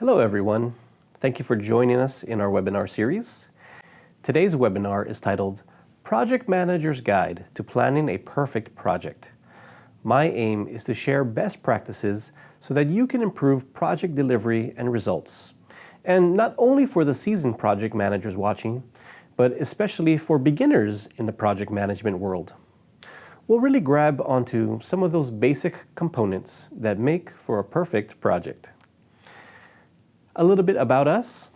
Hello everyone. Thank you for joining us in our webinar series. Today's webinar is titled Project Manager's Guide to Planning a Perfect Project. My aim is to share best practices so that you can improve project delivery and results. And not only for the seasoned project managers watching, but especially for beginners in the project management world. We'll really grab onto some of those basic components that make for a perfect project. A little bit about us.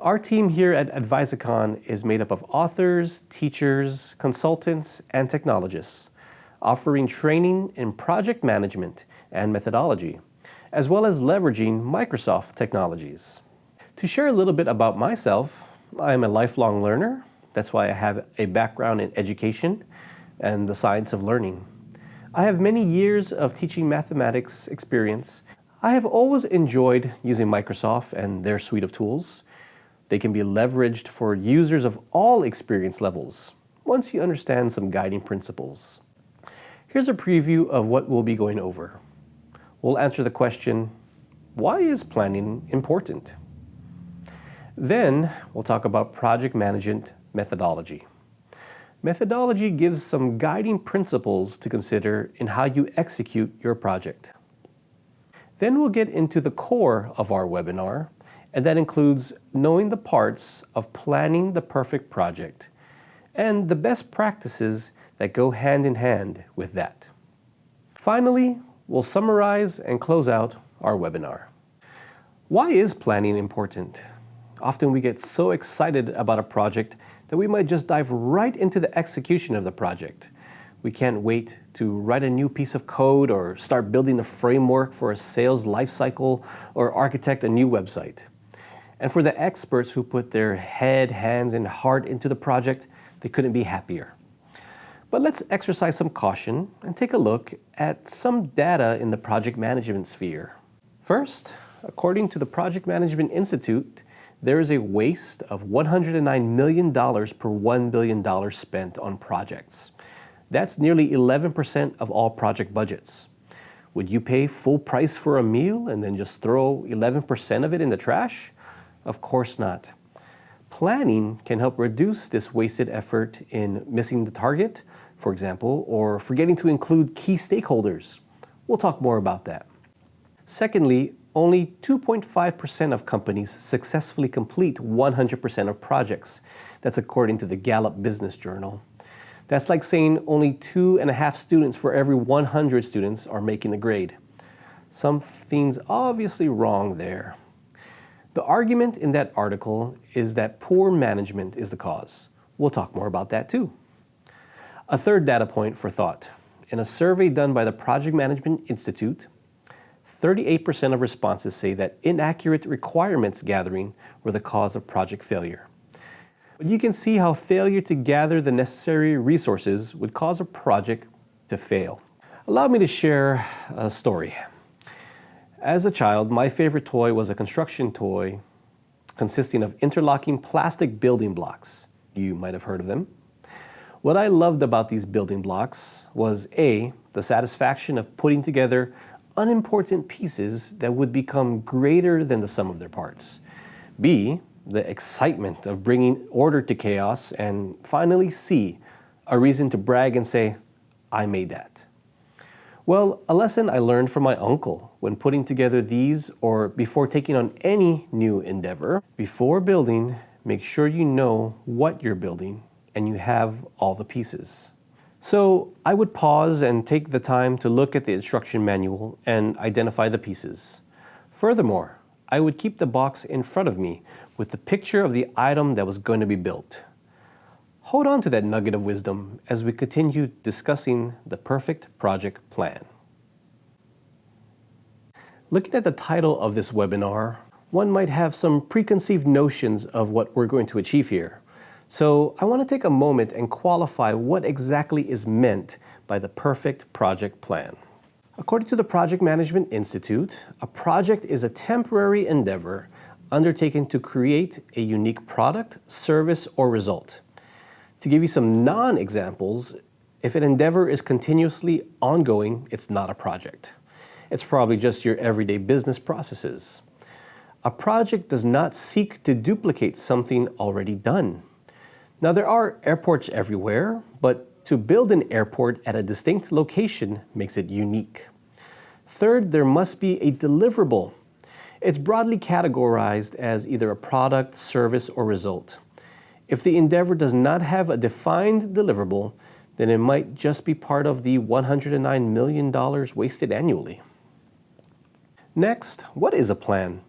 Our team here at Advisicon is made up of authors, teachers, consultants, and technologists, offering training in project management and methodology, as well as leveraging Microsoft technologies. To share a little bit about myself, I am a lifelong learner. That's why I have a background in education and the science of learning. I have many years of teaching mathematics experience. I have always enjoyed using Microsoft and their suite of tools. They can be leveraged for users of all experience levels, once you understand some guiding principles. Here's a preview of what we'll be going over. We'll answer the question, why is planning important? Then we'll talk about project management methodology. Methodology gives some guiding principles to consider in how you execute your project. Then we'll get into the core of our webinar, and that includes knowing the parts of planning the perfect project and the best practices that go hand in hand with that. Finally, we'll summarize and close out our webinar. Why is planning important? Often we get so excited about a project that we might just dive right into the execution of the project. We can't wait to write a new piece of code or start building the framework for a sales lifecycle or architect a new website. And for the experts who put their head, hands, and heart into the project, they couldn't be happier. But let's exercise some caution and take a look at some data in the project management sphere. First, according to the Project Management Institute, there is a waste of $109 million per $1 billion spent on projects. That's nearly 11% of all project budgets. Would you pay full price for a meal and then just throw 11% of it in the trash? Of course not. Planning can help reduce this wasted effort in missing the target, for example, or forgetting to include key stakeholders. We'll talk more about that. Secondly, only 2.5% of companies successfully complete 100% of projects. That's according to the Gallup Business Journal. That's like saying only 2.5 students for every 100 students are making the grade. Something's obviously wrong there. The argument in that article is that poor management is the cause. We'll talk more about that too. A third data point for thought. In a survey done by the Project Management Institute, 38% of responses say that inaccurate requirements gathering were the cause of project failure. But you can see how failure to gather the necessary resources would cause a project to fail. Allow me to share a story. As a child, my favorite toy was a construction toy consisting of interlocking plastic building blocks. You might have heard of them. What I loved about these building blocks was A, the satisfaction of putting together unimportant pieces that would become greater than the sum of their parts. B, the excitement of bringing order to chaos. And finally, C, a reason to brag and say, I made that. Well, a lesson I learned from my uncle when putting together these or before taking on any new endeavor. Before building, make sure you know what you're building and you have all the pieces. So I would pause and take the time to look at the instruction manual and identify the pieces. Furthermore, I would keep the box in front of me with the picture of the item that was going to be built. Hold on to that nugget of wisdom as we continue discussing the perfect project plan. Looking at the title of this webinar, one might have some preconceived notions of what we're going to achieve here. So I want to take a moment and qualify what exactly is meant by the perfect project plan. According to the Project Management Institute, a project is a temporary endeavor undertaken to create a unique product, service, or result. To give you some non-examples, if an endeavor is continuously ongoing, it's not a project. It's probably just your everyday business processes. A project does not seek to duplicate something already done. Now, there are airports everywhere, but to build an airport at a distinct location makes it unique. Third, there must be a deliverable. It's broadly categorized as either a product, service, or result. If the endeavor does not have a defined deliverable, then it might just be part of the $109 million wasted annually. Next, what is a plan?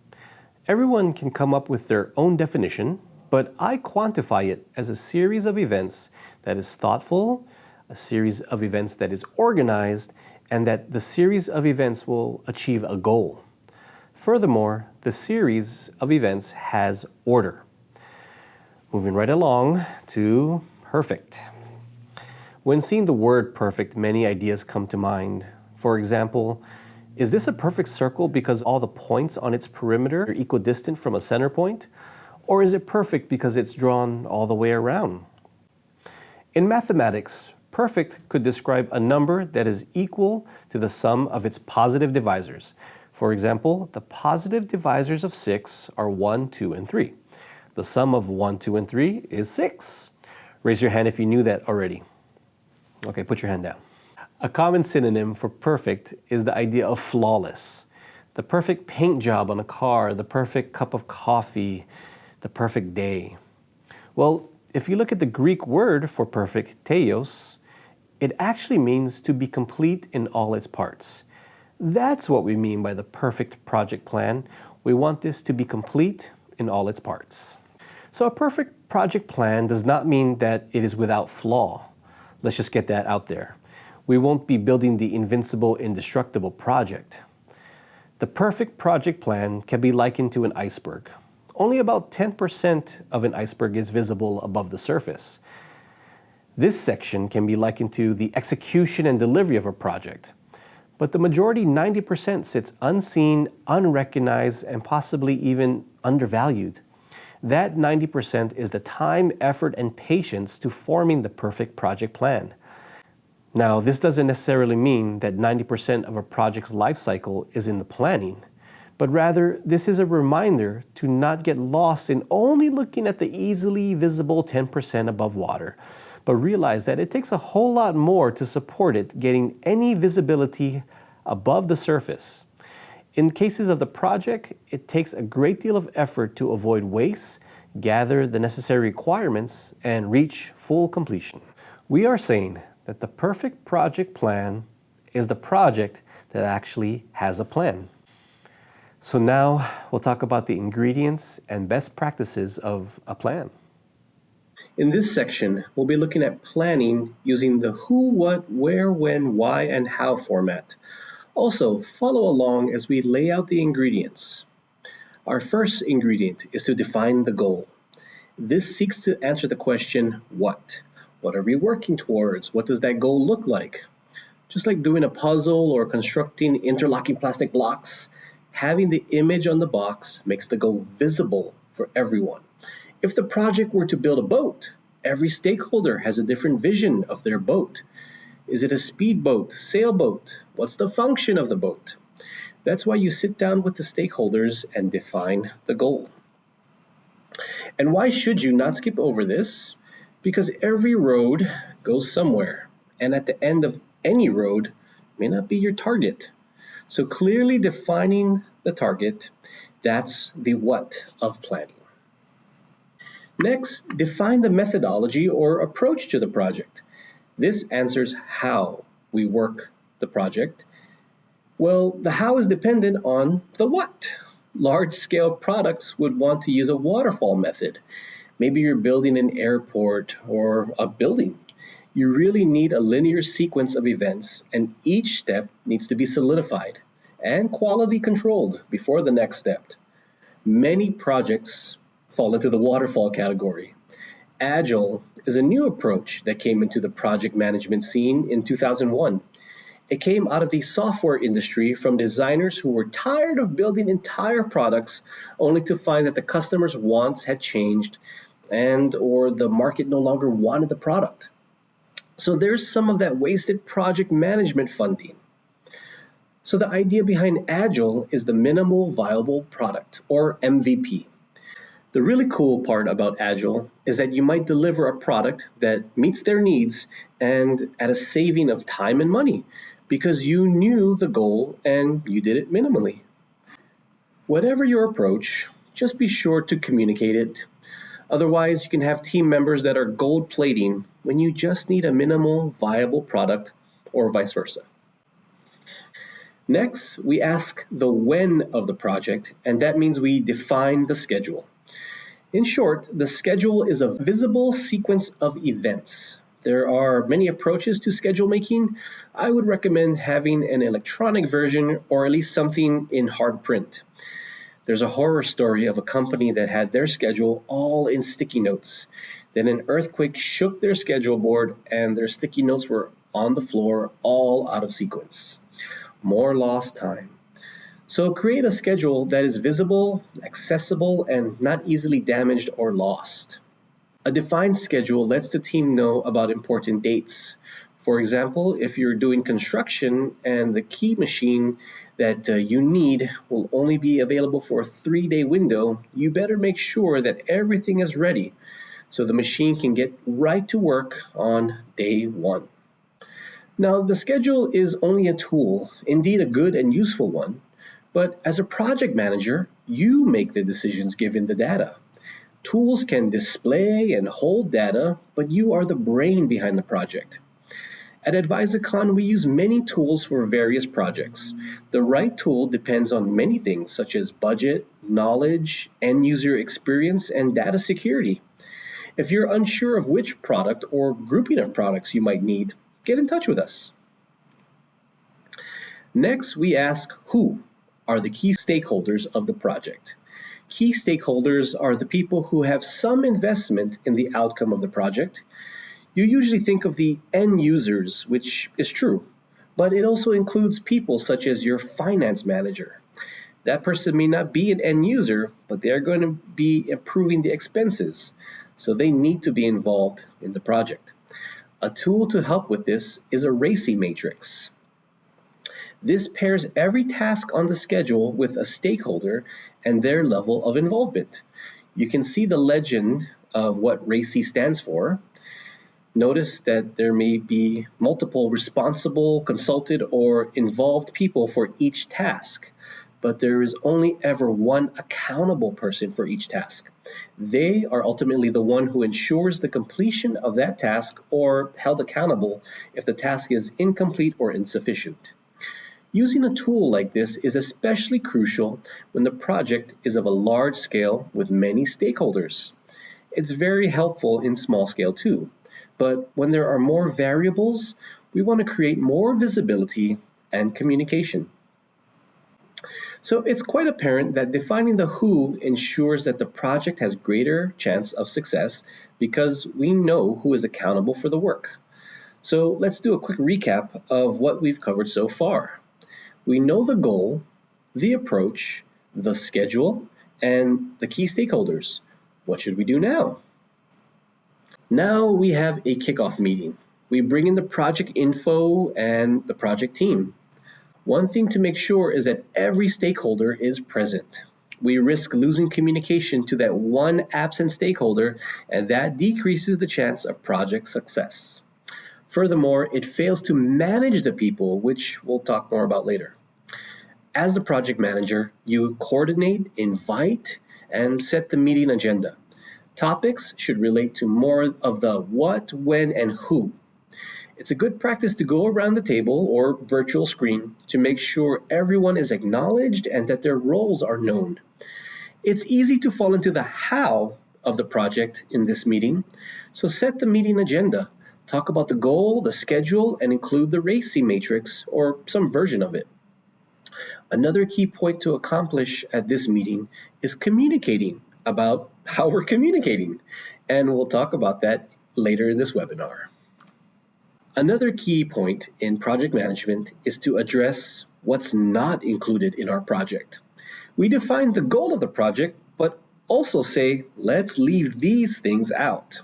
Everyone can come up with their own definition, but I quantify it as a series of events that is thoughtful, a series of events that is organized, and that the series of events will achieve a goal. Furthermore, the series of events has order. Moving right along to perfect. When seeing the word perfect, many ideas come to mind. For example, is this a perfect circle because all the points on its perimeter are equidistant from a center point? Or is it perfect because it's drawn all the way around? In mathematics, perfect could describe a number that is equal to the sum of its positive divisors. For example, the positive divisors of 6 are 1, 2, and 3. The sum of 1, 2, and 3 is 6. Raise your hand if you knew that already. Okay, put your hand down. A common synonym for perfect is the idea of flawless. The perfect paint job on a car, the perfect cup of coffee, the perfect day. Well, if you look at the Greek word for perfect, teos, it actually means to be complete in all its parts. That's what we mean by the perfect project plan. We want this to be complete in all its parts. So a perfect project plan does not mean that it is without flaw. Let's just get that out there. We won't be building the invincible, indestructible project. The perfect project plan can be likened to an iceberg. Only about 10% of an iceberg is visible above the surface. This section can be likened to the execution and delivery of a project. But the majority, 90%, sits unseen, unrecognized, and possibly even undervalued. That 90% is the time, effort, and patience to forming the perfect project plan. Now, this doesn't necessarily mean that 90% of a project's life cycle is in the planning, but rather this is a reminder to not get lost in only looking at the easily visible 10% above water, but realize that it takes a whole lot more to support it getting any visibility above the surface. In cases of the project, it takes a great deal of effort to avoid waste, gather the necessary requirements, and reach full completion. We are saying that the perfect project plan is the project that actually has a plan. So now we'll talk about the ingredients and best practices of a plan. In this section, we'll be looking at planning using the who, what, where, when, why, and how format. Also, follow along as we lay out the ingredients. Our first ingredient is to define the goal. This seeks to answer the question, what? What are we working towards? What does that goal look like? Just like doing a puzzle or constructing interlocking plastic blocks, having the image on the box makes the goal visible for everyone. If the project were to build a boat, every stakeholder has a different vision of their boat. Is it a speedboat, sailboat? What's the function of the boat? That's why you sit down with the stakeholders and define the goal. And why should you not skip over this? Because every road goes somewhere, and at the end of any road may not be your target. So clearly defining the target, that's the what of planning. Next, define the methodology or approach to the project. This answers how we work the project. Well, the how is dependent on the what. Large-scale products would want to use a waterfall method. Maybe you're building an airport or a building. You really need a linear sequence of events, and each step needs to be solidified and quality controlled before the next step. Many projects fall into the waterfall category. Agile is a new approach that came into the project management scene in 2001. It came out of the software industry from designers who were tired of building entire products only to find that the customer's wants had changed and or the market no longer wanted the product. So there's some of that wasted project management funding. So the idea behind Agile is the minimal viable product, or MVP. The really cool part about Agile is that you might deliver a product that meets their needs and at a saving of time and money because you knew the goal and you did it minimally. Whatever your approach, just be sure to communicate it. Otherwise, you can have team members that are gold plating when you just need a minimal viable product or vice versa. Next, we ask the when of the project, and that means we define the schedule. In short, the schedule is a visible sequence of events. There are many approaches to schedule making. I would recommend having an electronic version or at least something in hard print. There's a horror story of a company that had their schedule all in sticky notes. Then an earthquake shook their schedule board and their sticky notes were on the floor, all out of sequence. More lost time. So create a schedule that is visible, accessible, and not easily damaged or lost. A defined schedule lets the team know about important dates. For example, if you're doing construction and the key machine that you need will only be available for a 3-day window, you better make sure that everything is ready so the machine can get right to work on day 1. Now, the schedule is only a tool, indeed a good and useful one, but as a project manager, you make the decisions given the data. Tools can display and hold data, but you are the brain behind the project. At Advisicon, we use many tools for various projects. The right tool depends on many things such as budget, knowledge, end user experience, and data security. If you're unsure of which product or grouping of products you might need, get in touch with us. Next, we ask who are the key stakeholders of the project. Key stakeholders are the people who have some investment in the outcome of the project. You usually think of the end users, which is true, but it also includes people such as your finance manager. That person may not be an end user, but they're going to be approving the expenses, so they need to be involved in the project. A tool to help with this is a RACI matrix. This pairs every task on the schedule with a stakeholder and their level of involvement. You can see the legend of what RACI stands for. Notice that there may be multiple responsible, consulted, or involved people for each task, but there is only ever one accountable person for each task. They are ultimately the one who ensures the completion of that task or held accountable if the task is incomplete or insufficient. Using a tool like this is especially crucial when the project is of a large scale with many stakeholders. It's very helpful in small scale too, but when there are more variables, we want to create more visibility and communication. So it's quite apparent that defining the who ensures that the project has greater chance of success because we know who is accountable for the work. So let's do a quick recap of what we've covered so far. We know the goal, the approach, the schedule, and the key stakeholders. What should we do now? Now we have a kickoff meeting. We bring in the project info and the project team. One thing to make sure is that every stakeholder is present. We risk losing communication to that one absent stakeholder, and that decreases the chance of project success. Furthermore, it fails to manage the people, which we'll talk more about later. As the project manager, you coordinate, invite, and set the meeting agenda. Topics should relate to more of the what, when, and who. It's a good practice to go around the table or virtual screen to make sure everyone is acknowledged and that their roles are known. It's easy to fall into the how of the project in this meeting, so set the meeting agenda. Talk about the goal, the schedule, and include the RACI matrix or some version of it. Another key point to accomplish at this meeting is communicating about how we're communicating, and we'll talk about that later in this webinar. Another key point in project management is to address what's not included in our project. We define the goal of the project, but also say, let's leave these things out.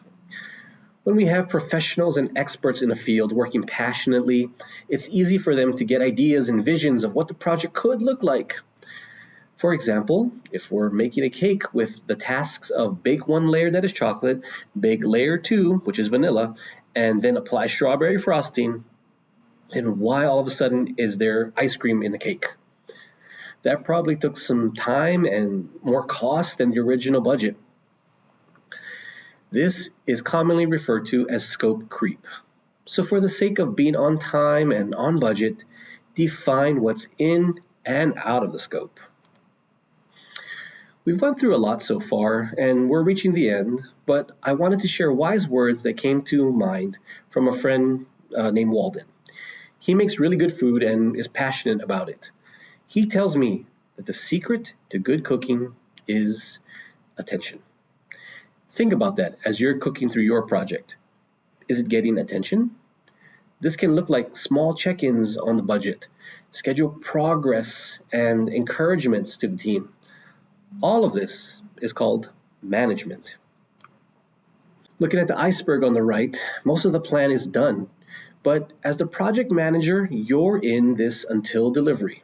When we have professionals and experts in a field working passionately, it's easy for them to get ideas and visions of what the project could look like. For example, if we're making a cake with the tasks of bake one layer that is chocolate, bake layer two, which is vanilla, and then apply strawberry frosting, then why all of a sudden is there ice cream in the cake? That probably took some time and more cost than the original budget. This is commonly referred to as scope creep. So for the sake of being on time and on budget, define what's in and out of the scope. We've gone through a lot so far, and we're reaching the end, but I wanted to share wise words that came to mind from a friend named Walden. He makes really good food and is passionate about it. He tells me that the secret to good cooking is attention. Think about that as you're cooking through your project. Is it getting attention? This can look like small check-ins on the budget, schedule progress, and encouragements to the team. All of this is called management. Looking at the iceberg on the right, most of the plan is done. But as the project manager, you're in this until delivery.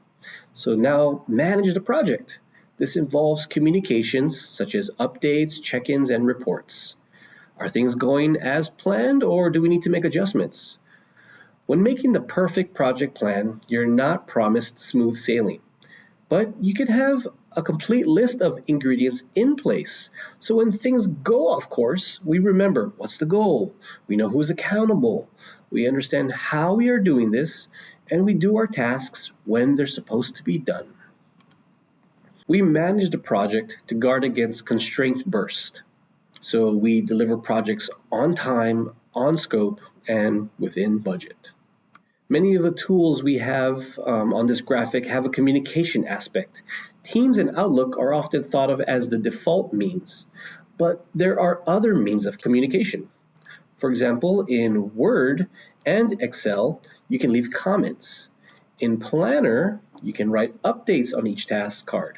So now manage the project. This involves communications such as updates, check-ins, and reports. Are things going as planned, or do we need to make adjustments? When making the perfect project plan, you're not promised smooth sailing, but you can have a complete list of ingredients in place. So when things go off course, we remember what's the goal, we know who's accountable, we understand how we are doing this, and we do our tasks when they're supposed to be done. We manage the project to guard against constraint burst. So we deliver projects on time, on scope, and within budget. Many of the tools we have on this graphic have a communication aspect. Teams and Outlook are often thought of as the default means, but there are other means of communication. For example, in Word and Excel, you can leave comments. In Planner, you can write updates on each task card.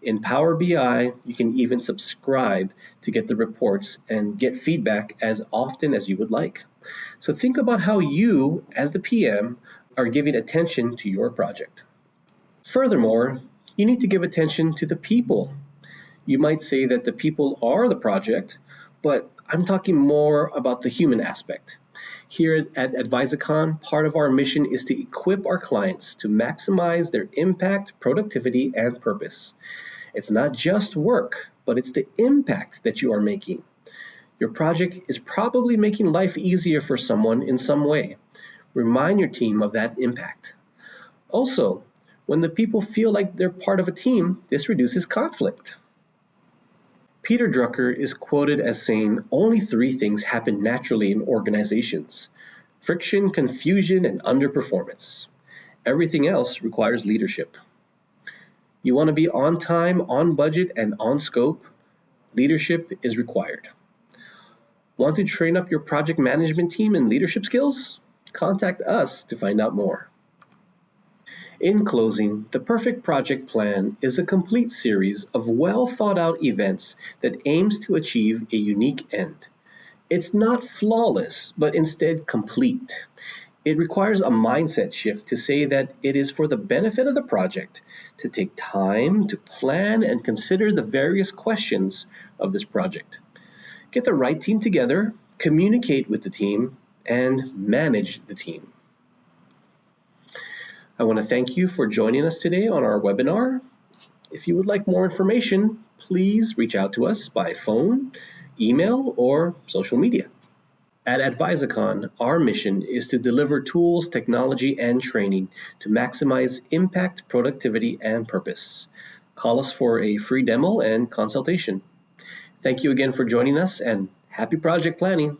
In Power BI, you can even subscribe to get the reports and get feedback as often as you would like. So think about how you, as the PM, are giving attention to your project. Furthermore, you need to give attention to the people. You might say that the people are the project, but I'm talking more about the human aspect. Here at Advisicon, part of our mission is to equip our clients to maximize their impact, productivity, and purpose. It's not just work, but it's the impact that you are making. Your project is probably making life easier for someone in some way. Remind your team of that impact. Also, when the people feel like they're part of a team, this reduces conflict. Peter Drucker is quoted as saying, "Only three things happen naturally in organizations: friction, confusion, and underperformance. Everything else requires leadership." You want to be on time, on budget, and on scope? Leadership is required. Want to train up your project management team in leadership skills? Contact us to find out more. In closing, the perfect project plan is a complete series of well thought out events that aims to achieve a unique end. It's not flawless, but instead complete. It requires a mindset shift to say that it is for the benefit of the project to take time to plan and consider the various questions of this project. Get the right team together, communicate with the team, and manage the team. I want to thank you for joining us today on our webinar. If you would like more information, please reach out to us by phone, email, or social media. At Advisicon, our mission is to deliver tools, technology, and training to maximize impact, productivity, and purpose. Call us for a free demo and consultation. Thank you again for joining us, and happy project planning.